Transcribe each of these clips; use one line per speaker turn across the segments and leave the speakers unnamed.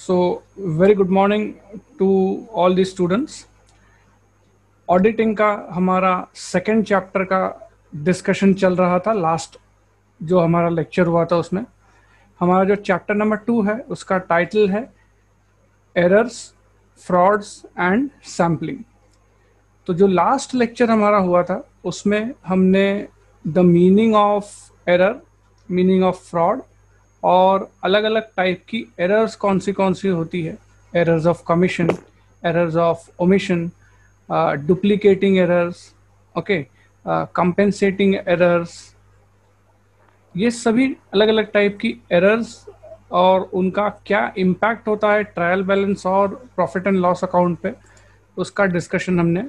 So, very good morning to all the students. Auditing का हमारा second chapter का discussion चल रहा था। लास्ट जो हमारा लेक्चर हुआ था उसमें हमारा जो चैप्टर नंबर 2 है उसका टाइटल है एरर्स, फ्रॉड्स एंड सैम्पलिंग। तो जो लास्ट लेक्चर हमारा हुआ था उसमें हमने the meaning of error, meaning of fraud और अलग अलग टाइप की एरर्स कौन सी होती है, errors of commission, errors of omission, duplicating errors, okay, compensating errors, ये सभी अलग अलग टाइप की एरर्स और उनका क्या इम्पैक्ट होता है ट्रायल बैलेंस और प्रॉफिट एंड लॉस अकाउंट पे, उसका डिस्कशन हमने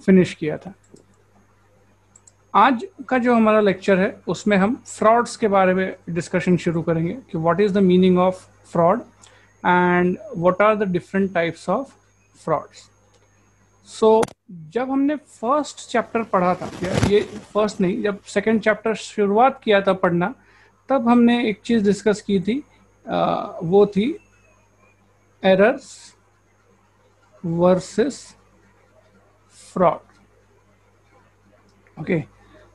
फिनिश किया था। आज का जो हमारा लेक्चर है उसमें हम फ्रॉड्स के बारे में डिस्कशन शुरू करेंगे कि what is the meaning of fraud and what are the different types of frauds. So जब हमने फर्स्ट चैप्टर पढ़ा था, ये फर्स्ट नहीं, जब सेकंड चैप्टर शुरुआत किया था पढ़ना, तब हमने एक चीज़ डिस्कस की थी, वो थी एरर्स वर्सेस फ्रॉड। ओके,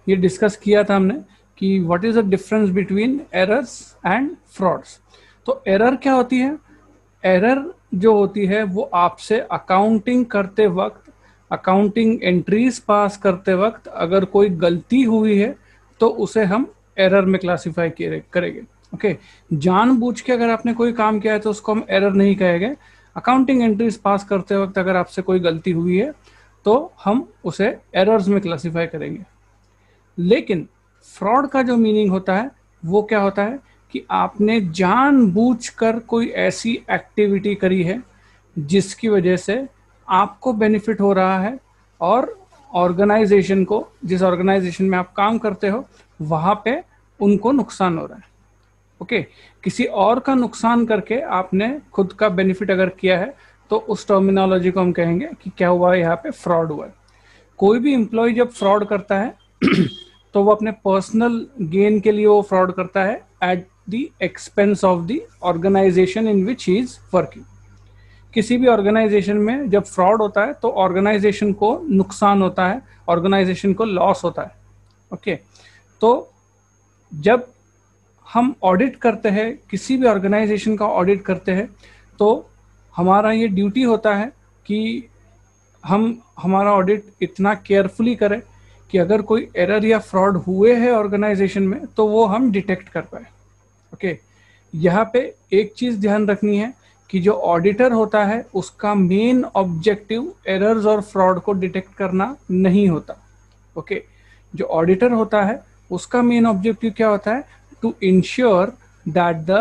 ये डिस्कस किया था हमने कि what is the difference between errors and frauds. तो एरर क्या होती है? एरर जो होती है वो आपसे अकाउंटिंग करते वक्त, अकाउंटिंग एंट्रीज पास करते वक्त अगर कोई गलती हुई है तो उसे हम एरर में क्लासिफाई करेंगे। ओके, जानबूझ के अगर आपने कोई काम किया है तो उसको हम एरर नहीं कहेंगे। अकाउंटिंग एंट्रीज पास करते वक्त अगर आपसे कोई गलती हुई है तो हम उसे एरर्स में क्लासिफाई करेंगे। लेकिन फ्रॉड का जो मीनिंग होता है वो क्या होता है कि आपने जानबूझकर कोई ऐसी एक्टिविटी करी है जिसकी वजह से आपको बेनिफिट हो रहा है और ऑर्गेनाइजेशन को, जिस ऑर्गेनाइजेशन में आप काम करते हो वहाँ पे उनको नुकसान हो रहा है। ओके, किसी और का नुकसान करके आपने खुद का बेनिफिट अगर किया है तो उस टर्मिनोलॉजी को हम कहेंगे कि क्या हुआ है, यहाँ पे फ्रॉड हुआ है। कोई भी एम्प्लॉय जब फ्रॉड करता है तो वो अपने पर्सनल गेन के लिए वो फ्रॉड करता है at the expense of the organisation in which he is working. किसी भी ऑर्गेनाइजेशन में जब फ्रॉड होता है तो ऑर्गेनाइजेशन को नुकसान होता है, ऑर्गेनाइजेशन को लॉस होता है। ओके, तो जब हम ऑडिट करते हैं, किसी भी ऑर्गेनाइजेशन का ऑडिट करते हैं, तो हमारा ये ड्यूटी होता है कि हम हमारा ऑडिट इतना केयरफुली करें कि अगर कोई एरर या फ्रॉड हुए हैं ऑर्गेनाइजेशन में तो वो हम डिटेक्ट कर पाए। ओके, यहाँ पे एक चीज़ ध्यान रखनी है कि जो ऑडिटर होता है उसका मेन ऑब्जेक्टिव एरर्स और फ्रॉड को डिटेक्ट करना नहीं होता। ओके, जो ऑडिटर होता है उसका मेन ऑब्जेक्टिव क्या होता है? To ensure that the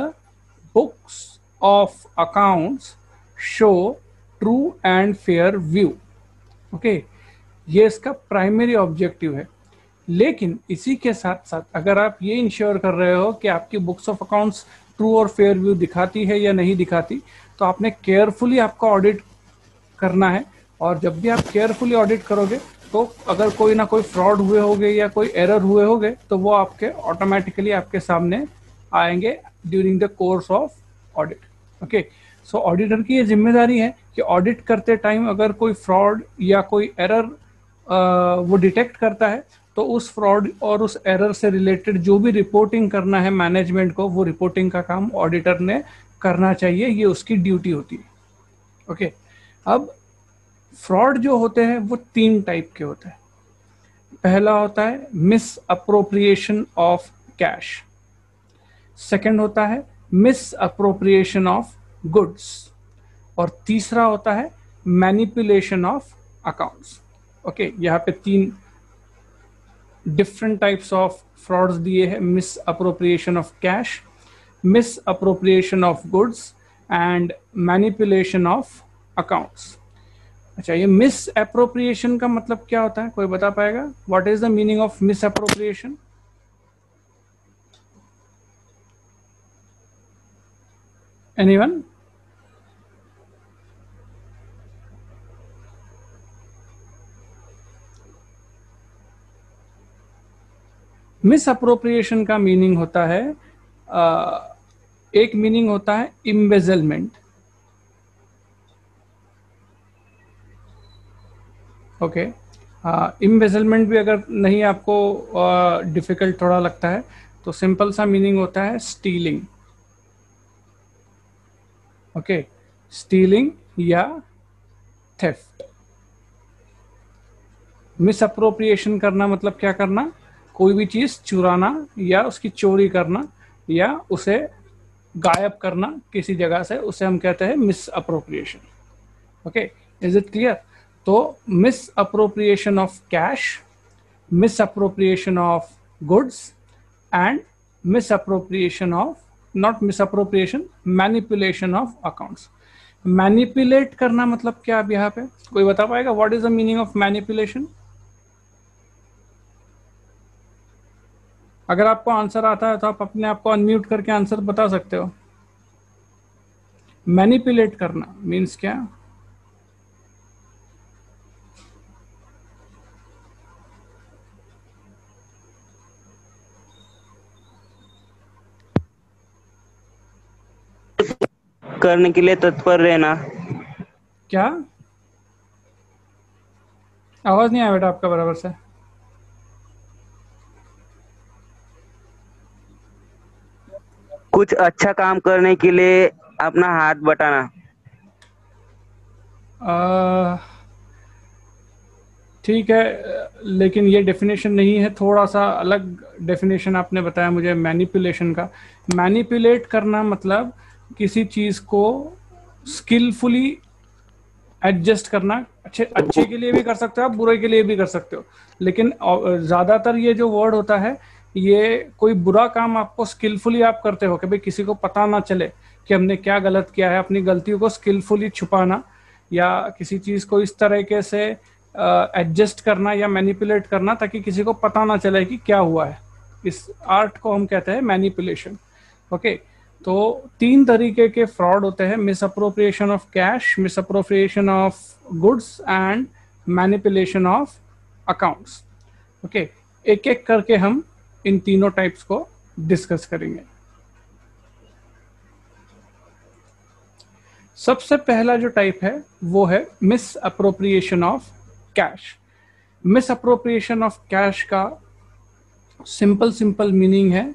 books of accounts show true and fair view. Okay, ये इसका प्राइमरी ऑब्जेक्टिव है। लेकिन इसी के साथ साथ अगर आप ये इंश्योर कर रहे हो कि आपकी बुक्स ऑफ अकाउंट्स ट्रू और फेयर व्यू दिखाती है या नहीं दिखाती, तो आपने केयरफुली आपका ऑडिट करना है। और जब भी आप केयरफुली ऑडिट करोगे तो अगर कोई ना कोई फ्रॉड हुए होंगे या कोई एरर हुए होंगे तो वो आपके ऑटोमेटिकली आपके सामने आएंगे during the course of audit. Okay, so auditor की ये जिम्मेदारी है कि ऑडिट करते टाइम अगर कोई फ्रॉड या कोई एरर वो डिटेक्ट करता है तो उस फ्रॉड और उस एरर से रिलेटेड जो भी रिपोर्टिंग करना है मैनेजमेंट को, वो रिपोर्टिंग का काम ऑडिटर ने करना चाहिए, ये उसकी ड्यूटी होती है। ओके, अब फ्रॉड जो होते हैं वो 3 टाइप के होते हैं। पहला होता है miss appropriation of cash, second होता है मिस अप्रोप्रिएशन ऑफ गुड्स और तीसरा होता है मैनिपुलेशन ऑफ अकाउंट्स। ओके, यहाँ पे 3 डिफरेंट टाइप्स ऑफ फ्रॉड्स दिए हैं: misappropriation of cash, miss appropriation of goods and manipulation of accounts. अच्छा, ये मिस अप्रोप्रिएशन का मतलब क्या होता है? कोई बता पाएगा? What is the meaning of miss appropriation? Anyone? Miss appropriation का मीनिंग होता है एक मीनिंग होता है इम्बेजलमेंट। ओके, इम्बेजलमेंट भी अगर नहीं आपको डिफिकल्ट थोड़ा लगता है तो सिंपल सा मीनिंग होता है स्टीलिंग। ओके, स्टीलिंग या थेफ्ट। मिस अप्रोप्रिएशन करना मतलब क्या करना, कोई भी चीज चुराना या उसकी चोरी करना या उसे गायब करना किसी जगह से, उसे हम कहते हैं misappropriation. Okay, is it clear? तो misappropriation of cash, misappropriation of goods and misappropriation of, not misappropriation, manipulation of accounts। Manipulate करना मतलब क्या? अब यहाँ पे कोई बता पाएगा what is the meaning of manipulation? अगर आपको आंसर आता है तो आप अपने आप को अनम्यूट करके आंसर बता सकते हो। मैनिपुलेट करना मीन्स क्या?
करने के लिए तत्पर रहना।
क्या आवाज नहीं आया बेटा आपका बराबर से?
कुछ अच्छा काम करने के लिए अपना हाथ बटाना।
ठीक है, लेकिन ये डेफिनेशन नहीं है, थोड़ा सा अलग डेफिनेशन आपने बताया मुझे मैनिपुलेशन का। मैनिपुलेट करना मतलब किसी चीज को स्किलफुली एडजस्ट करना। अच्छे अच्छे के लिए भी कर सकते हो आप, बुरे के लिए भी कर सकते हो, लेकिन ज्यादातर ये जो वर्ड होता है, ये कोई बुरा काम आपको स्किलफुली आप करते हो कि भाई किसी को पता ना चले कि हमने क्या गलत किया है, अपनी गलतियों को स्किलफुली छुपाना या किसी चीज को इस तरीके से एडजस्ट करना या मैनिपुलेट करना ताकि किसी को पता ना चले कि क्या हुआ है। इस आर्ट को हम कहते हैं मैनिपुलेशन। ओके, तो 3 तरीके के फ्रॉड होते हैं, misappropriation of cash, miss appropriation of goods and manipulation of accounts. Okay, एक एक करके हम इन तीनों टाइप्स को डिस्कस करेंगे। सबसे पहला जो टाइप है वो है miss appropriation of cash. Miss appropriation of cash का सिंपल मीनिंग है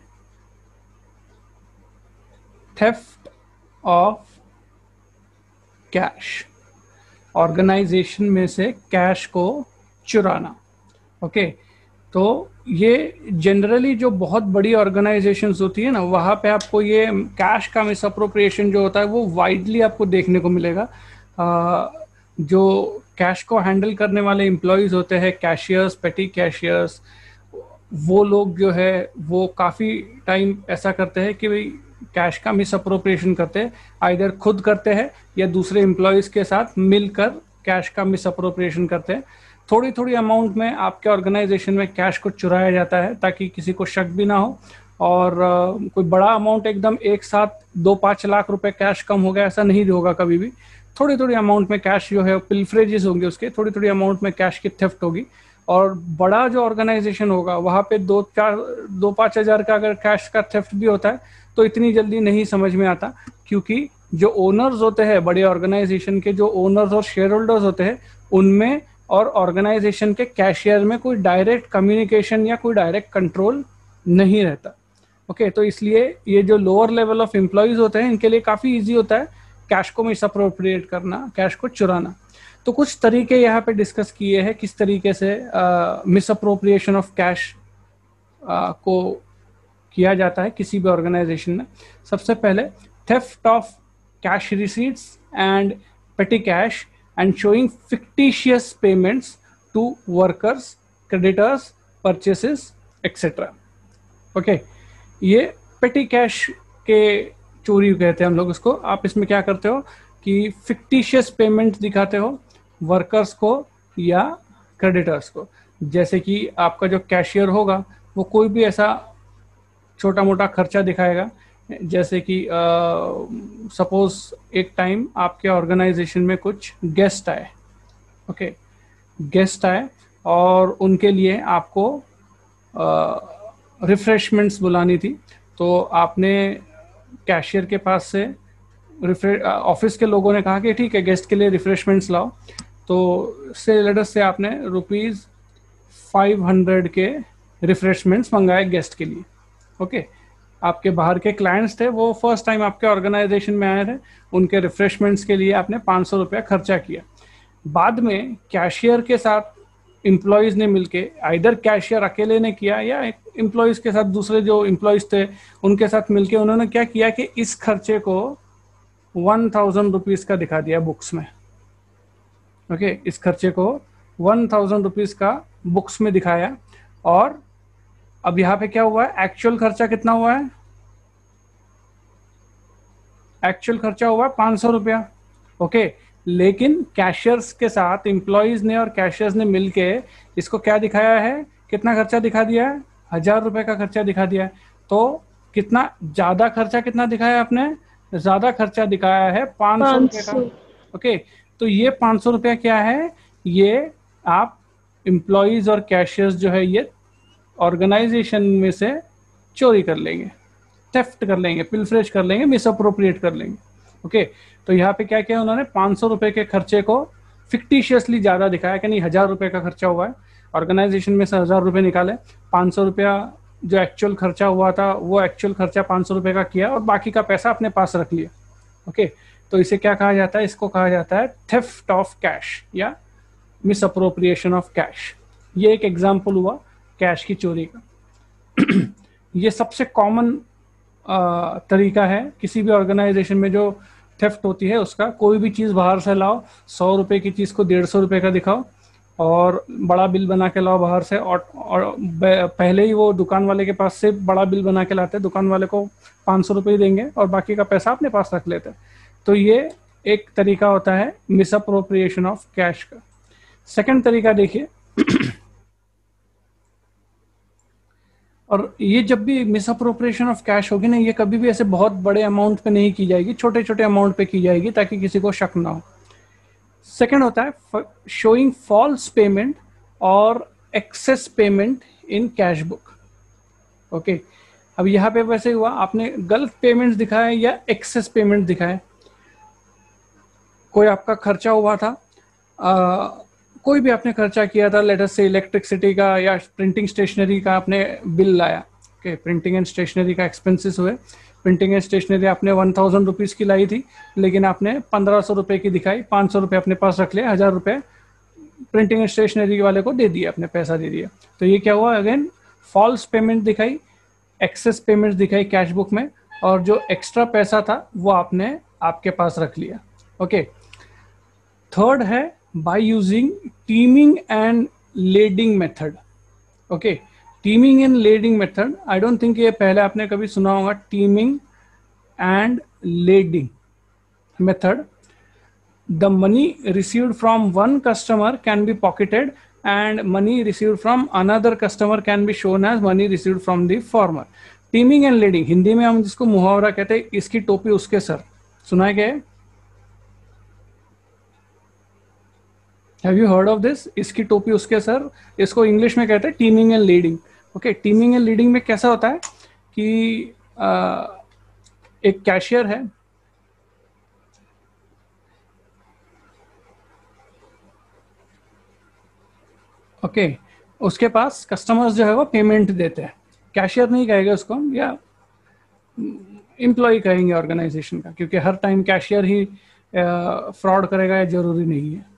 थेफ्ट ऑफ कैश, ऑर्गेनाइजेशन में से कैश को चुराना। ओके, तो ये जनरली जो बहुत बड़ी ऑर्गेनाइजेशंस होती है ना, वहाँ पे आपको ये कैश का मिस अप्रोप्रिएशन जो होता है वो वाइडली आपको देखने को मिलेगा। जो कैश को हैंडल करने वाले एम्प्लॉयज़ होते हैं, कैशियर्स, पेटी कैशियर्स, वो लोग जो है वो काफ़ी टाइम ऐसा करते हैं कि भाई कैश का मिस अप्रोप्रिएशन करते हैं, आइदर खुद करते हैं या दूसरे एम्प्लॉयज़ के साथ मिलकर कैश का मिस अप्रोप्रिएशन करते हैं। थोड़ी थोड़ी अमाउंट में आपके ऑर्गेनाइजेशन में कैश को चुराया जाता है ताकि किसी को शक भी ना हो, और कोई बड़ा अमाउंट एकदम एक साथ 2-5 लाख रुपए कैश कम हो गया ऐसा नहीं होगा कभी भी। थोड़ी थोड़ी अमाउंट में कैश जो है पिल्फरेजेस होंगे, उसके थोड़ी थोड़ी अमाउंट में कैश की थेफ्ट होगी। और बड़ा जो ऑर्गेनाइजेशन होगा वहाँ पे 2-5 हज़ार का अगर कैश का थेफ्ट भी होता है तो इतनी जल्दी नहीं समझ में आता, क्योंकि जो ओनर्स होते हैं बड़े ऑर्गेनाइजेशन के, जो ओनर्स और शेयर होल्डर्स होते हैं, उनमें और ऑर्गेनाइजेशन के कैशियर में कोई डायरेक्ट कम्युनिकेशन या कोई डायरेक्ट कंट्रोल नहीं रहता। ओके, तो इसलिए ये जो लोअर लेवल ऑफ एम्प्लॉयज होते हैं इनके लिए काफ़ी ईजी होता है कैश को मिसअप्रोप्रिएट करना, कैश को चुराना। तो कुछ तरीके यहाँ पे डिस्कस किए हैं किस तरीके से मिसअप्रोप्रिएशन ऑफ कैश को किया जाता है किसी भी ऑर्गेनाइजेशन में। सबसे पहले theft of cash receipts and पेटी cash and showing fictitious payments to workers, creditors, purchases, etc. Okay, ये पेटी कैश के चोरी कहते हैं हम लोग इसको। आप इसमें क्या करते हो कि फिक्टिशियस पेमेंट दिखाते हो वर्कर्स को या क्रेडिटर्स को। जैसे कि आपका जो कैशियर होगा वो कोई भी ऐसा छोटा मोटा खर्चा दिखाएगा, जैसे कि सपोज एक टाइम आपके ऑर्गेनाइजेशन में कुछ गेस्ट आए। ओके, गेस्ट आए और उनके लिए आपको रिफ्रेशमेंट्स बुलानी थी, तो आपने कैशियर के पास से ऑफिस के लोगों ने कहा कि ठीक है गेस्ट के लिए रिफ्रेशमेंट्स लाओ, तो से लेटर से आपने ₹500 के रिफ्रेशमेंट्स मंगाए गेस्ट के लिए। ओके, आपके बाहर के क्लाइंट्स थे, वो फर्स्ट टाइम आपके ऑर्गेनाइजेशन में आए थे, उनके रिफ्रेशमेंट्स के लिए आपने ₹500 खर्चा किया। बाद में कैशियर के साथ एम्प्लॉयज़ ने मिलके, आइदर कैशियर अकेले ने किया या एम्प्लॉयज़ के साथ दूसरे जो एम्प्लॉयज़ थे उनके साथ मिलके उन्होंने क्या किया कि इस खर्चे को ₹1000 का दिखा दिया बुक्स में। ओके, इस खर्चे को ₹1000 का बुक्स में दिखाया। और अब यहाँ पे क्या हुआ है, एक्चुअल खर्चा कितना हुआ है? एक्चुअल खर्चा हुआ है ₹500। ओके, लेकिन कैशियर्स के साथ एम्प्लॉयज ने और कैशियर्स ने मिलके इसको क्या दिखाया है, कितना खर्चा दिखा दिया है? ₹1000 का खर्चा दिखा दिया है। तो कितना ज्यादा खर्चा कितना दिखाया आपने? ज्यादा खर्चा दिखाया है ₹500 का। ओके, तो ये ₹500 क्या है? ये आप एम्प्लॉयज और कैशियर्स जो है ये ऑर्गेनाइजेशन में से चोरी कर लेंगे, थेफ्ट कर लेंगे, पिलफ्रेज कर लेंगे, मिस अप्रोप्रिएट कर लेंगे। ओके, तो यहाँ पे क्या किया उन्होंने, ₹500 के खर्चे को फिक्टिशियसली ज्यादा दिखाया कि नहीं ₹1000 का खर्चा हुआ है, ऑर्गेनाइजेशन में से ₹1000 निकाले, ₹500 जो एक्चुअल खर्चा हुआ था वो एक्चुअल खर्चा ₹500 का किया और बाकी का पैसा अपने पास रख लिया। ओके, तो इसे क्या कहा जाता है? इसको कहा जाता है थेफ्ट ऑफ कैश या मिस अप्रोप्रिएशन ऑफ कैश। ये एक एग्जाम्पल हुआ कैश की चोरी का। ये सबसे कॉमन तरीका है किसी भी ऑर्गेनाइजेशन में जो थेफ्ट होती है उसका। कोई भी चीज़ बाहर से लाओ, ₹100 की चीज़ को ₹150 का दिखाओ और बड़ा बिल बना के लाओ बाहर से, और पहले ही वो दुकान वाले के पास से बड़ा बिल बना के लाते हैं, दुकान वाले को ₹500 ही देंगे और बाकी का पैसा अपने पास रख लेते हैं। तो ये एक तरीका होता है मिस अप्रोप्रिएशन ऑफ कैश का। सेकंड तरीका देखिए, और ये जब भी मिस अप्रोप्रिएशन ऑफ कैश होगी ना, ये कभी भी ऐसे बहुत बड़े अमाउंट पे नहीं की जाएगी, छोटे छोटे अमाउंट पे की जाएगी ताकि किसी को शक ना हो। सेकंड होता है शोइंग फॉल्स पेमेंट और access payment in cash book. Okay, अब यहाँ पे वैसे हुआ, आपने गलत पेमेंट्स दिखाए या एक्सेस पेमेंट दिखाए। कोई आपका खर्चा हुआ था, कोई भी आपने खर्चा किया था, लेटर से इलेक्ट्रिसिटी का या प्रिंटिंग स्टेशनरी का आपने बिल लाया। ओके, प्रिंटिंग एंड स्टेशनरी का एक्सपेंसेस हुए। प्रिंटिंग एंड स्टेशनरी आपने ₹1000 की लाई थी, लेकिन आपने ₹1500 की दिखाई, ₹500 अपने पास रख लिया, ₹1000 प्रिंटिंग एंड स्टेशनरी वाले को दे दिया, अपने पैसा दे दिया। तो ये क्या हुआ, अगेन फॉल्स पेमेंट दिखाई, एक्सेस पेमेंट दिखाई कैश बुक में, और जो एक्स्ट्रा पैसा था वो आपने आपके पास रख लिया। ओके, थर्ड है by using teaming and lading method। okay, teaming and lading method, I don't think ये पहले आपने कभी सुना होगा। teaming and lading method, the money received from one customer can be pocketed and money received from another customer can be shown as money received from the former। teaming and lading Hindi में हम जिसको मुहावरा कहते हैं, इसकी टोपी उसके sir, सुना है क्या? Have you heard of this? इसकी टोपी उसके सर, इसको इंग्लिश में कहते हैं teeming and leading. Okay, teeming and leading में कैसा होता है कि एक कैशियर है, ओके, उसके पास कस्टमर्स जो है वो पेमेंट देते हैं। कैशियर नहीं कहेंगे उसको, या एम्प्लॉय कहेंगे ऑर्गेनाइजेशन का, क्योंकि हर टाइम कैशियर ही फ्रॉड करेगा ये जरूरी नहीं है।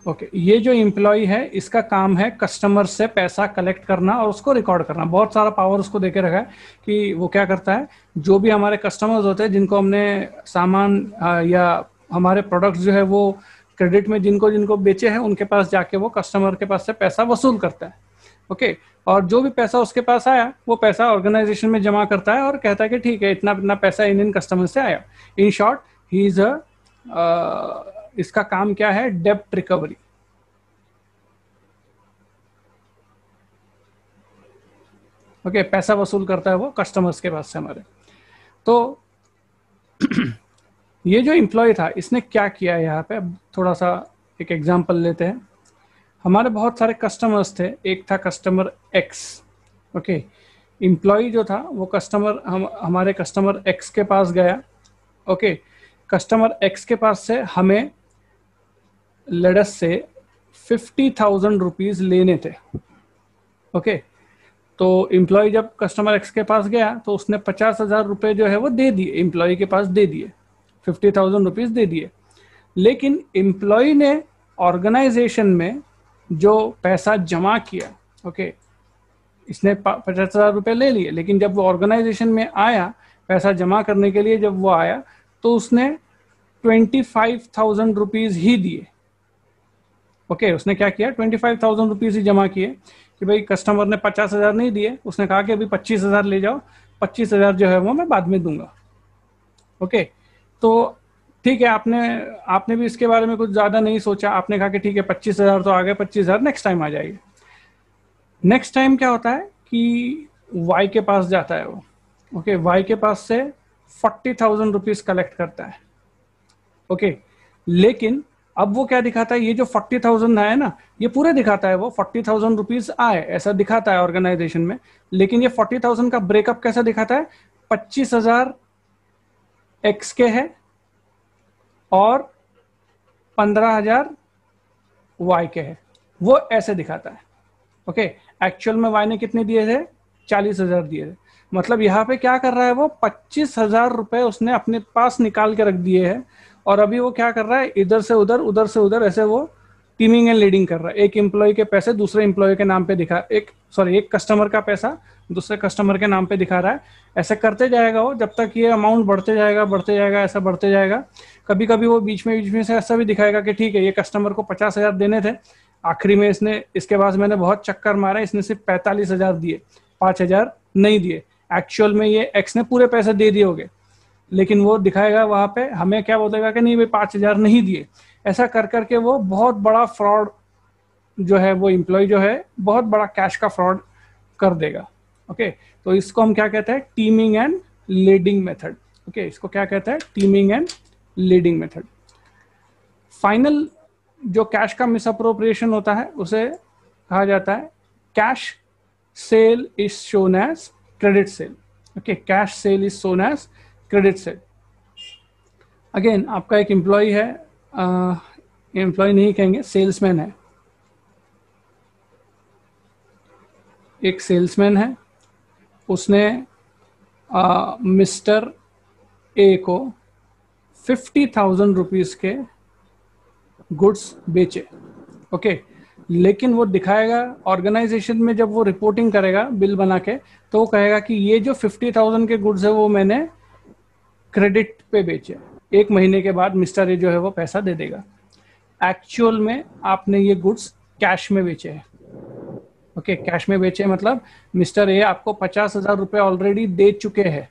ओके, ये जो एम्प्लॉय है इसका काम है कस्टमर से पैसा कलेक्ट करना और उसको रिकॉर्ड करना। बहुत सारा पावर उसको देके रखा है कि वो क्या करता है, जो भी हमारे कस्टमर्स होते हैं जिनको हमने सामान या हमारे प्रोडक्ट्स जो है वो क्रेडिट में जिनको जिनको बेचे हैं, उनके पास जाके वो कस्टमर के पास से पैसा वसूल करता है। ओके, और जो भी पैसा उसके पास आया वो पैसा ऑर्गेनाइजेशन में जमा करता है और कहता है कि ठीक है, इतना इतना पैसा इन कस्टमर से आया। इन शॉर्ट, ही इज इसका काम क्या है, डेब्ट रिकवरी। ओके, पैसा वसूल करता है वो कस्टमर्स के पास से हमारे। तो ये जो एम्प्लॉय था इसने क्या किया है, यहाँ पे थोड़ा सा एक एग्जांपल लेते हैं। हमारे बहुत सारे कस्टमर्स थे, एक था कस्टमर एक्स। ओके, एम्प्लॉय जो था वो कस्टमर हमारे कस्टमर एक्स के पास गया। ओके, कस्टमर एक्स के पास से हमें लेडस से 50,000 रुपीज लेने थे। ओके, तो एम्प्लॉय जब कस्टमर एक्स के पास गया तो उसने 50,000 रुपये जो है वो दे दिए, एम्प्लॉय के पास दे दिए, 50,000 रुपीज दे दिए। लेकिन एम्प्लॉय ने ऑर्गेनाइजेशन में जो पैसा जमा किया, ओके, इसने 50,000 रुपये ले लिए, लेकिन जब वो ऑर्गेनाइजेशन में आया पैसा जमा करने के लिए, जब वो आया तो उसने 25,000 रुपीज ही दिए। ओके, उसने क्या किया, 25,000 रुपीज ही जमा किए कि भाई कस्टमर ने 50,000 नहीं दिए, उसने कहा कि अभी 25,000 ले जाओ, 25,000 जो है वो मैं बाद में दूंगा। ओके, तो ठीक है, आपने भी इसके बारे में कुछ ज्यादा नहीं सोचा, आपने कहा कि ठीक है 25,000 तो आ गए, 25,000 नेक्स्ट टाइम आ जाएगी। नेक्स्ट टाइम क्या होता है कि वाई के पास जाता है वो। ओके, वाई के पास से 40,000 रुपीज कलेक्ट करता है। ओके, लेकिन अब वो क्या दिखाता है, ये जो 40,000 है ना, ये पूरे दिखाता है, वो 40,000 रुपीज आए ऐसा दिखाता है ऑर्गेनाइजेशन में, लेकिन ये 40,000 का ब्रेकअप कैसा दिखाता है, 25,000 एक्स के है और 15,000 वाई के है, वो ऐसे दिखाता है। ओके, एक्चुअल में वाई ने कितने दिए थे, 40,000 दिए थे। मतलब यहाँ पे क्या कर रहा है, वो 25,000 रुपए उसने अपने पास निकाल के रख दिए हैं, और अभी वो क्या कर रहा है, इधर से उधर, उधर से उधर, ऐसे वो टीमिंग एंड लीडिंग कर रहा है। एक एम्प्लॉय के पैसे दूसरे एम्प्लॉय के नाम पे दिखा, एक कस्टमर का पैसा दूसरे कस्टमर के नाम पे दिखा रहा है। ऐसे करते जाएगा वो, जब तक ये अमाउंट बढ़ते जाएगा, ऐसा बढ़ते जाएगा। कभी कभी वो बीच में से ऐसा भी दिखाएगा कि ठीक है, ये कस्टमर को 50,000 देने थे, आखिरी में इसके बाद मैंने बहुत चक्कर मारा, इसने सिर्फ 45,000 दिए, 5,000 नहीं दिए। एक्चुअल में ये एक्स ने पूरे पैसे दे दिए होंगे, लेकिन वो दिखाएगा वहां पे, हमें क्या बोलेगा कि नहीं भाई 5,000 नहीं दिए। ऐसा कर करके वो बहुत बड़ा फ्रॉड जो है, वो एम्प्लॉय जो है बहुत बड़ा कैश का फ्रॉड कर देगा। ओके, तो इसको हम क्या कहते हैं, teeming and lading method. Okay, इसको क्या कहते हैं, teeming and lading method. Final जो कैश का मिसअप्रोप्रिएशन होता है उसे कहा जाता है cash sale is shown as credit sale. Okay, cash sale is shown as credit sale. Again आपका एक एम्प्लॉय है, एम्प्लॉय नहीं कहेंगे, सेल्समैन है, एक सेल्समैन है, उसने मिस्टर ए को 50,000 रुपीज के गुड्स बेचे। ओके, लेकिन वो दिखाएगा ऑर्गेनाइजेशन में, जब वो रिपोर्टिंग करेगा बिल बना के, तो वो कहेगा कि ये जो 50,000 के गुड्स है वो मैंने क्रेडिट पे बेचे। एक महीने के बाद मिस्टर ए जो है वो पैसा दे देगा। एक्चुअल में आपने ये गुड्स कैश में बेचे हैं। ओके, कैश में बेचे मतलब मिस्टर ए आपको 50,000 रुपये ऑलरेडी दे चुके हैं,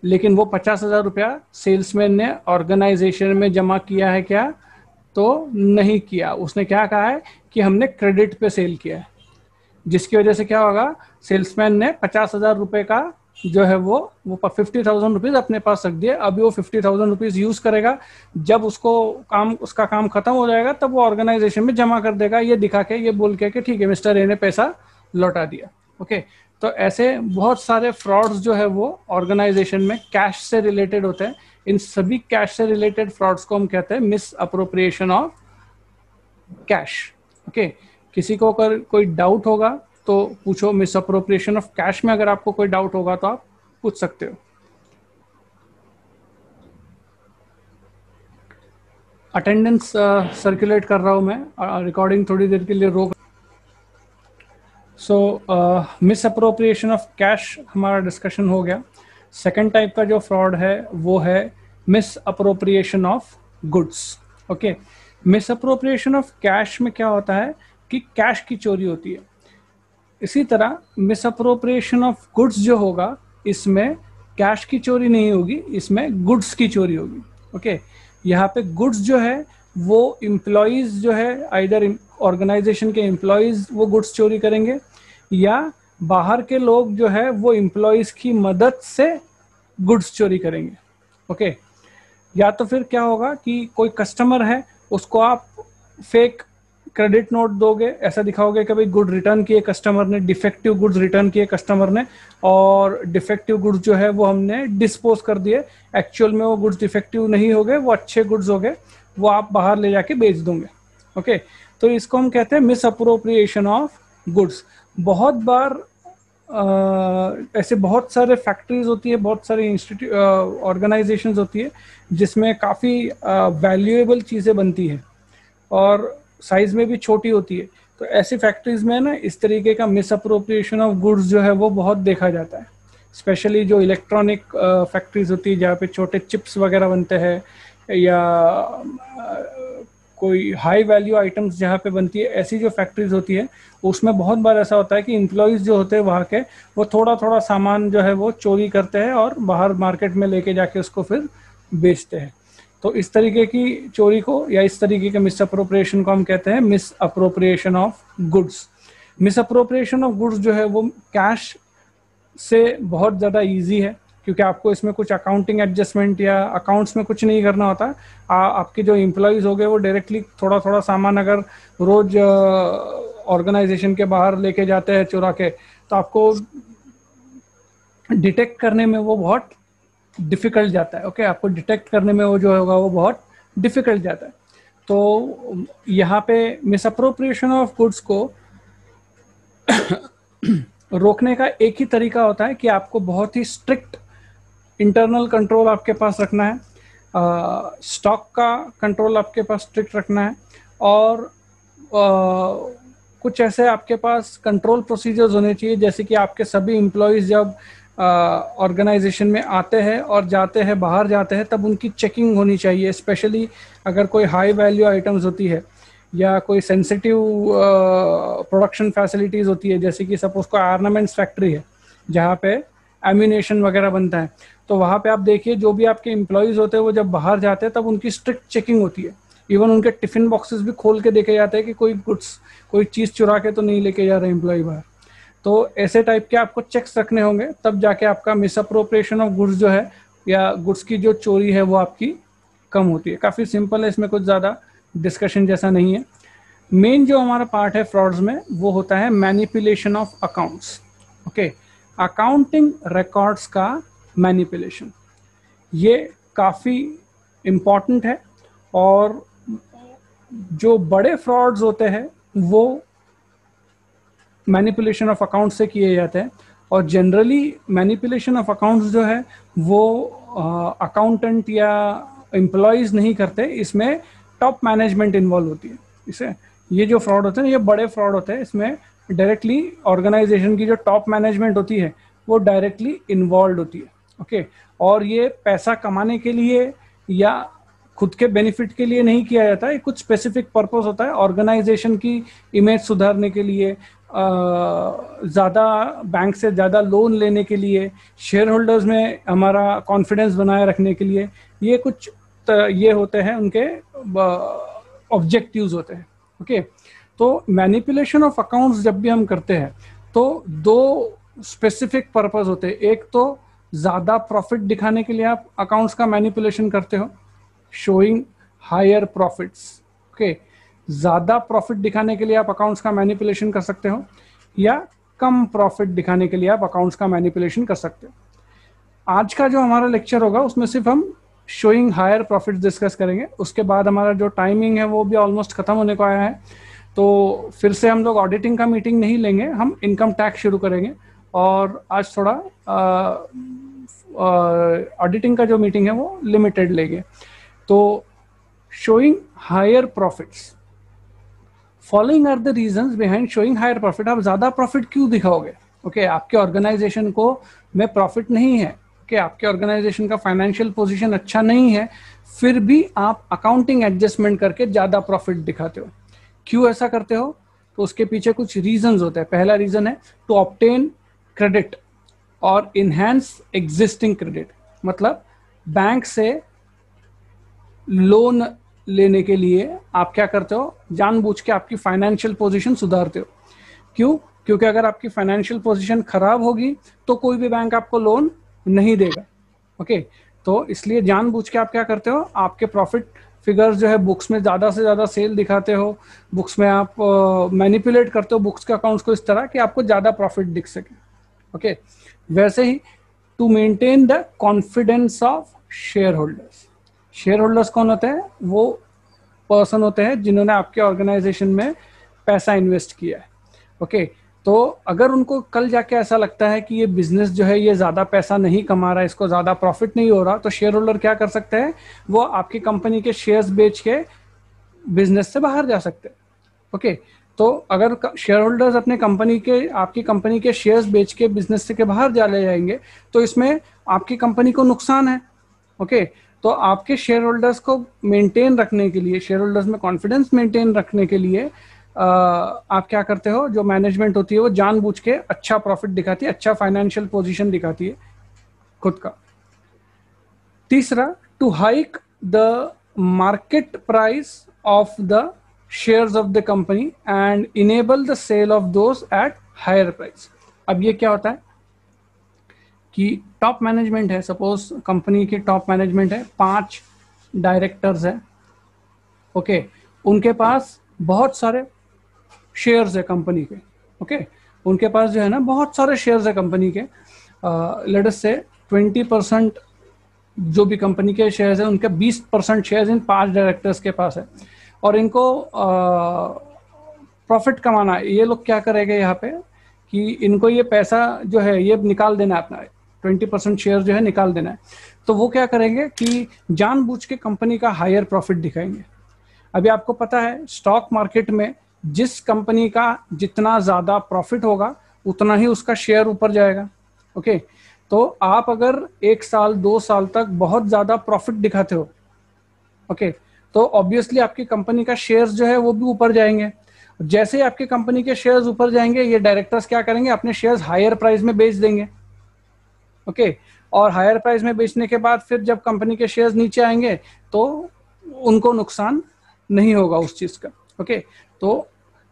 लेकिन वो 50,000 रुपया सेल्समैन ने ऑर्गेनाइजेशन में जमा किया है क्या, तो नहीं किया। उसने क्या कहा है कि हमने क्रेडिट पे सेल किया है, जिसकी वजह से क्या होगा, सेल्समैन ने 50,000 रुपये का जो है वो 50,000 रुपीज अपने पास रख दिए। अभी वो 50,000 रुपीज यूज करेगा, जब उसका काम खत्म हो जाएगा तब वो ऑर्गेनाइजेशन में जमा कर देगा, ये दिखा के, ये बोल के कि ठीक है मिस्टर ए ने पैसा लौटा दिया। ओके, तो ऐसे बहुत सारे फ्रॉड्स जो है वो ऑर्गेनाइजेशन में कैश से रिलेटेड होते हैं। इन सभी कैश से रिलेटेड फ्रॉड्स को हम कहते हैं misappropriation of cash. Okay, किसी को अगर कोई डाउट होगा तो पूछो, मिस अप्रोप्रिएशन ऑफ कैश में अगर आपको कोई डाउट होगा तो आप पूछ सकते हो। अटेंडेंस सर्कुलेट कर रहा हूं मैं, रिकॉर्डिंग थोड़ी देर के लिए रोक। मिस अप्रोप्रिएशन ऑफ कैश हमारा डिस्कशन हो गया। सेकेंड टाइप का जो फ्रॉड है वो है miss appropriation of goods. Okay, miss appropriation of cash में क्या होता है कि कैश की चोरी होती है। इसी तरह मिस अप्रोप्रिएशन ऑफ गुड्स जो होगा, इसमें कैश की चोरी नहीं होगी, इसमें गुड्स की चोरी होगी। ओके, यहाँ पे गुड्स जो है वो एम्प्लॉयज जो है, आइदर ऑर्गेनाइजेशन के एम्प्लॉयज वो गुड्स चोरी करेंगे, या बाहर के लोग जो है वो एम्प्लॉयज की मदद से गुड्स चोरी करेंगे। ओके, या तो फिर क्या होगा कि कोई कस्टमर है, उसको आप फेक क्रेडिट नोट दोगे, ऐसा दिखाओगे कि भाई गुड रिटर्न किए कस्टमर ने, डिफेक्टिव गुड्स रिटर्न किए कस्टमर ने, और डिफेक्टिव गुड्स जो है वो हमने डिस्पोज कर दिए, एक्चुअल में वो गुड्स डिफेक्टिव नहीं हो गए, वो अच्छे गुड्स हो गए, वो आप बाहर ले जाके बेच दोगे। ओके, तो इसको हम कहते हैं मिस अप्रोप्रिएशन ऑफ गुड्स। बहुत बार ऐसे बहुत सारे फैक्ट्रीज होती है, बहुत सारे इंस्टीट्यूट ऑर्गेनाइजेशंस होती है जिसमें काफ़ी वैल्यूएबल चीज़ें बनती है और साइज में भी छोटी होती है। तो ऐसी फैक्ट्रीज में ना इस तरीके का मिस अप्रोप्रिएशन ऑफ गुड्स जो है वो बहुत देखा जाता है। स्पेशली जो इलेक्ट्रॉनिक फैक्ट्रीज होती है जहाँ पे छोटे चिप्स वगैरह बनते हैं, या कोई हाई वैल्यू आइटम्स जहाँ पे बनती है, ऐसी जो फैक्ट्रीज होती है उसमें बहुत बार ऐसा होता है कि एम्प्लॉयज़ जो होते हैं वहाँ के, वो थोड़ा थोड़ा सामान जो है वो चोरी करते हैं और बाहर मार्केट में लेके जाके उसको फिर बेचते हैं। तो इस तरीके की चोरी को या इस तरीके के मिस अप्रोप्रिएशन को हम कहते हैं misappropriation of goods. Miss appropriation of goods जो है वो कैश से बहुत ज़्यादा इजी है, क्योंकि आपको इसमें कुछ अकाउंटिंग एडजस्टमेंट या अकाउंट्स में कुछ नहीं करना होता। आपके जो एम्प्लॉयज़ हो गए वो डायरेक्टली थोड़ा थोड़ा सामान अगर रोज ऑर्गेनाइजेशन के बाहर लेके जाते हैं चुरा के, तो आपको डिटेक्ट करने में वो बहुत डिफिकल्ट जाता है। ओके, आपको डिटेक्ट करने में वो जो होगा वो बहुत डिफिकल्ट जाता है। तो यहाँ पे मिस अप्रोप्रिएशन ऑफ गुड्स को रोकने का एक ही तरीका होता है कि आपको बहुत ही स्ट्रिक्ट इंटरनल कंट्रोल आपके पास रखना है, स्टॉक का कंट्रोल आपके पास स्ट्रिक्ट रखना है, और कुछ ऐसे आपके पास कंट्रोल प्रोसीजर्स होने चाहिए जैसे कि आपके सभी एम्प्लॉयज़ जब ऑर्गेनाइजेशन में आते हैं और जाते हैं, बाहर जाते हैं, तब उनकी चेकिंग होनी चाहिए। स्पेशली अगर कोई हाई वैल्यू आइटम्स होती है या कोई सेंसिटिव प्रोडक्शन फैसिलिटीज़ होती है, जैसे कि सपोज कोई आर्नामेंट्स फैक्ट्री है जहाँ पे एम्यूनेशन वगैरह बनता है, तो वहाँ पे आप देखिए जो भी आपके एम्प्लॉयज़ होते हैं वो जब बाहर जाते हैं तब उनकी स्ट्रिक्ट चेकिंग होती है। इवन उनके टिफ़िन बॉक्सेस भी खोल के देखे जाते हैं कि कोई गुड्स, कोई चीज़ चुरा के तो नहीं लेके जा रहे एम्प्लॉय बाहर। तो ऐसे टाइप के आपको चेक्स रखने होंगे, तब जाके आपका मिस अप्रोप्रिएशन ऑफ गुड्स जो है या गुड्स की जो चोरी है वो आपकी कम होती है। काफ़ी सिंपल है, इसमें कुछ ज़्यादा डिस्कशन जैसा नहीं है। मेन जो हमारा पार्ट है फ्रॉड्स में वो होता है manipulation of accounts. Okay, accounting records का मैनिपुलेशन, ये काफ़ी इम्पॉर्टेंट है, और जो बड़े फ्रॉड्स होते हैं वो मैनिपुलेशन ऑफ अकाउंट से किए जाते हैं। और जनरली मैनिपुलेशन ऑफ अकाउंट्स जो है वो अकाउंटेंट या एम्प्लॉयज़ नहीं करते, इसमें टॉप मैनेजमेंट इन्वॉल्व होती है। इसे ये जो फ्रॉड होते हैं ये बड़े फ्रॉड होते हैं, इसमें डायरेक्टली ऑर्गेनाइजेशन की जो टॉप मैनेजमेंट होती है वो डायरेक्टली इन्वॉल्व होती है। ओके, और ये पैसा कमाने के लिए या खुद के बेनिफिट के लिए नहीं किया जाता है, कुछ स्पेसिफिक पर्पस होता है। ऑर्गेनाइजेशन की इमेज सुधारने के लिए, ज़्यादा बैंक से ज़्यादा लोन लेने के लिए, शेयर होल्डर्स में हमारा कॉन्फिडेंस बनाए रखने के लिए, ये कुछ ये होते हैं उनके ऑब्जेक्टिव्स होते हैं। ओके, तो मैनिपुलेशन ऑफ अकाउंट्स जब भी हम करते हैं तो दो स्पेसिफिक पर्पस होते हैं। एक तो ज़्यादा प्रॉफिट दिखाने के लिए आप अकाउंट्स का मैनिपुलेशन करते हो, शोइंग हायर प्रॉफिट्स। ओके, ज़्यादा प्रॉफिट दिखाने के लिए आप अकाउंट्स का मैनिपुलेशन कर सकते हो, या कम प्रॉफिट दिखाने के लिए आप अकाउंट्स का मैनिपुलेशन कर सकते हो। आज का जो हमारा लेक्चर होगा उसमें सिर्फ हम शोइंग हायर प्रॉफिट डिस्कस करेंगे। उसके बाद हमारा जो टाइमिंग है वो भी ऑलमोस्ट ख़त्म होने को आया है, तो फिर से हम लोग ऑडिटिंग का मीटिंग नहीं लेंगे, हम इनकम टैक्स शुरू करेंगे। और आज थोड़ा ऑडिटिंग का जो मीटिंग है वो लिमिटेड लेंगे। तो showing higher profits, following are the reasons behind showing higher profit. आप ज़्यादा प्रॉफिट क्यों दिखाओगे? ओके, आपके ऑर्गेनाइजेशन को में प्रॉफिट नहीं है, कि आपके ऑर्गेनाइजेशन का फाइनेंशियल पोजीशन अच्छा नहीं है, फिर भी आप अकाउंटिंग एडजस्टमेंट करके ज़्यादा प्रॉफिट दिखाते हो। क्यों ऐसा करते हो? तो उसके पीछे कुछ रीजंस होते हैं। पहला रीजन है टू ऑब्टेन क्रेडिट और इनहैंस एग्जिस्टिंग क्रेडिट, मतलब बैंक से लोन लेने के लिए आप क्या करते हो, जानबूझ के आपकी फाइनेंशियल पोजीशन सुधारते हो। क्यों? क्योंकि अगर आपकी फाइनेंशियल पोजीशन खराब होगी तो कोई भी बैंक आपको लोन नहीं देगा। ओके, तो इसलिए जानबूझ के आप क्या करते हो, आपके प्रॉफिट फिगर्स जो है बुक्स में ज़्यादा से ज़्यादा सेल दिखाते हो, बुक्स में आप मैनिपुलेट करते हो बुक्स के अकाउंट्स को इस तरह कि आपको ज़्यादा प्रॉफिट दिख सके। ओके, वैसे ही to maintain the confidence of shareholders. Shareholders कौन होते हैं? वो पर्सन होते हैं जिन्होंने आपके ऑर्गेनाइजेशन में पैसा इन्वेस्ट किया है। ओके, तो अगर उनको कल जाके ऐसा लगता है कि ये बिजनेस जो है ये ज़्यादा पैसा नहीं कमा रहा है, इसको ज़्यादा प्रॉफिट नहीं हो रहा, तो शेयर होल्डर क्या कर सकते हैं? वो आपकी कंपनी के शेयर्स बेच के बिजनेस से बाहर जा सकते हैं। ओके, तो अगर शेयर होल्डर्स अपने कंपनी के, आपकी कंपनी के शेयर्स बेच के बिजनेस से के बाहर चले जाएंगे तो इसमें आपकी कंपनी को नुकसान है। ओके, तो आपके शेयर होल्डर्स को मेंटेन रखने के लिए, शेयर होल्डर्स में कॉन्फिडेंस मेंटेन रखने के लिए आप क्या करते हो? जो मैनेजमेंट होती है वो जानबूझ के अच्छा प्रॉफिट दिखाती है, अच्छा फाइनेंशियल पोजीशन दिखाती है खुद का। तीसरा, to hike the market price of the shares of the company and enable the sale of those at higher price. अब ये क्या होता है कि टॉप मैनेजमेंट है, सपोज कंपनी की टॉप मैनेजमेंट है, 5 डायरेक्टर्स है। ओके, उनके पास बहुत सारे शेयर्स है कंपनी के। ओके, उनके पास जो है ना बहुत सारे शेयर्स है कंपनी के। लेट अस से 20% जो भी कंपनी के शेयर्स है उनके 20% शेयर्स इन 5 डायरेक्टर्स के पास है, और इनको प्रॉफिट कमाना है। ये लोग क्या करेंगे यहाँ पे कि इनको ये पैसा जो है ये निकाल देना है, अपना 20% शेयर जो है निकाल देना है। तो वो क्या करेंगे कि जानबूझ के कंपनी का हायर प्रॉफिट दिखाएंगे। अभी आपको पता है स्टॉक मार्केट में जिस कंपनी का जितना ज़्यादा प्रॉफिट होगा उतना ही उसका शेयर ऊपर जाएगा। ओके, तो आप अगर 1 साल 2 साल तक बहुत ज़्यादा प्रॉफिट दिखाते हो, ओके, तो ऑब्वियसली आपकी कंपनी का शेयर्स जो है वो भी ऊपर जाएंगे। जैसे ही आपकी कंपनी के शेयर्स ऊपर जाएंगे, ये डायरेक्टर्स क्या करेंगे? अपने शेयर्स हायर प्राइस में बेच देंगे। ओके, और हायर प्राइस में बेचने के बाद फिर जब कंपनी के शेयर्स नीचे आएंगे तो उनको नुकसान नहीं होगा उस चीज़ का। ओके, तो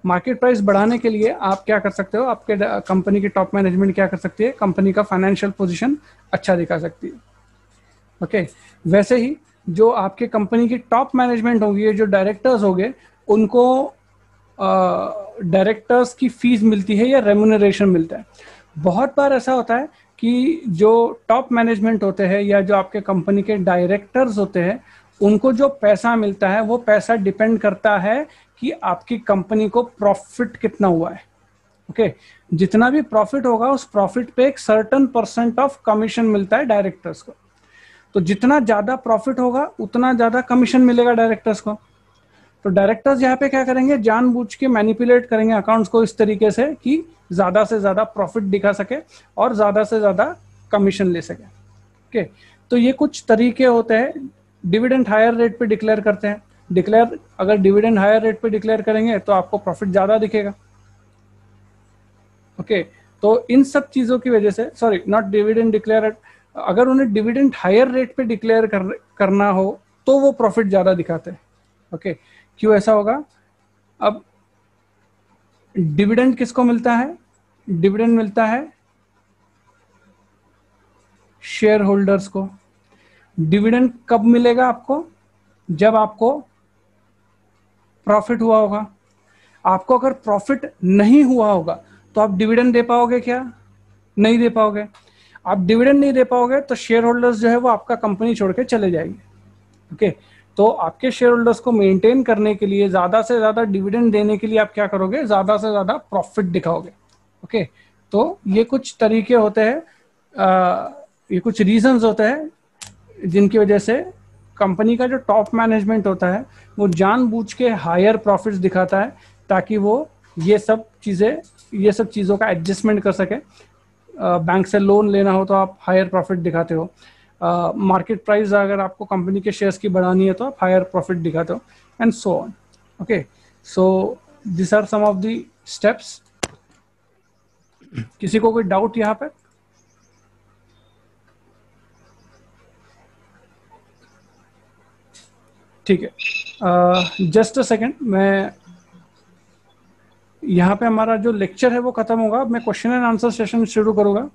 मार्केट प्राइस बढ़ाने के लिए आप क्या कर सकते हो? आपके कंपनी की टॉप मैनेजमेंट क्या कर सकती है? कंपनी का फाइनेंशियल पोजीशन अच्छा दिखा सकती है। ओके, वैसे ही जो आपके कंपनी की टॉप मैनेजमेंट होगी, जो डायरेक्टर्स होंगे, उनको डायरेक्टर्स की फीस मिलती है या रेम्यूनरेशन मिलता है। बहुत बार ऐसा होता है कि जो टॉप मैनेजमेंट होते हैं या जो आपके कंपनी के डायरेक्टर्स होते हैं, उनको जो पैसा मिलता है वो पैसा डिपेंड करता है कि आपकी कंपनी को प्रॉफिट कितना हुआ है। ओके, जितना भी प्रॉफिट होगा उस प्रॉफिट पे एक सर्टेन % ऑफ कमीशन मिलता है डायरेक्टर्स को। तो जितना ज्यादा प्रॉफिट होगा उतना ज्यादा कमीशन मिलेगा डायरेक्टर्स को। तो डायरेक्टर्स यहाँ पे क्या करेंगे? जानबूझ के मैनिपुलेट करेंगे अकाउंट्स को इस तरीके से कि ज्यादा से ज्यादा प्रॉफिट दिखा सके और ज्यादा से ज्यादा कमीशन ले सके। ओके, तो ये कुछ तरीके होते हैं। डिविडेंड हायर रेट पे डिक्लेयर करते हैं। अगर डिविडेंड हायर रेट पे डिक्लेयर करेंगे तो आपको प्रॉफिट ज्यादा दिखेगा। ओके, तो इन सब चीजों की वजह से, सॉरी नॉट डिविडेंड डिक्लेयर, अगर उन्हें डिविडेंड हायर रेट पे डिक्लेयर करना हो तो वो प्रॉफिट ज्यादा दिखाते हैं। ओके, क्यों ऐसा होगा? अब डिविडेंड किसको मिलता है? डिविडेंड मिलता है शेयर होल्डर्स को। डिविडेंड कब मिलेगा आपको? जब आपको प्रॉफिट हुआ होगा। आपको अगर प्रॉफिट नहीं हुआ होगा तो आप डिविडेंड दे पाओगे क्या? नहीं दे पाओगे। आप डिविडेंड नहीं दे पाओगे तो शेयर होल्डर्स जो है वो आपका कंपनी छोड़ के चले जाएंगे। ओके, तो आपके शेयर होल्डर्स को मेंटेन करने के लिए, ज्यादा से ज्यादा डिविडेंड देने के लिए आप क्या करोगे? ज्यादा से ज्यादा प्रॉफिट दिखाओगे। ओके, तो ये कुछ तरीके होते हैं, ये कुछ रीजंस होते हैं जिनकी वजह से कंपनी का जो टॉप मैनेजमेंट होता है वो जानबूझ के हायर प्रॉफिट्स दिखाता है ताकि वो ये सब चीज़ों का एडजस्टमेंट कर सके। बैंक से लोन लेना हो तो आप हायर प्रॉफिट दिखाते हो। मार्केट प्राइस अगर आपको कंपनी के शेयर्स की बढ़ानी है तो आप हायर प्रॉफिट दिखाते हो, and so on. Okay, so this are some of the steps. किसी को कोई डाउट यहाँ पे? ठीक है, जस्ट अ सेकेंड, मैं यहाँ पे हमारा जो लेक्चर है वो खत्म होगा। अब मैं क्वेश्चन एंड आंसर सेशन शुरू करूँगा।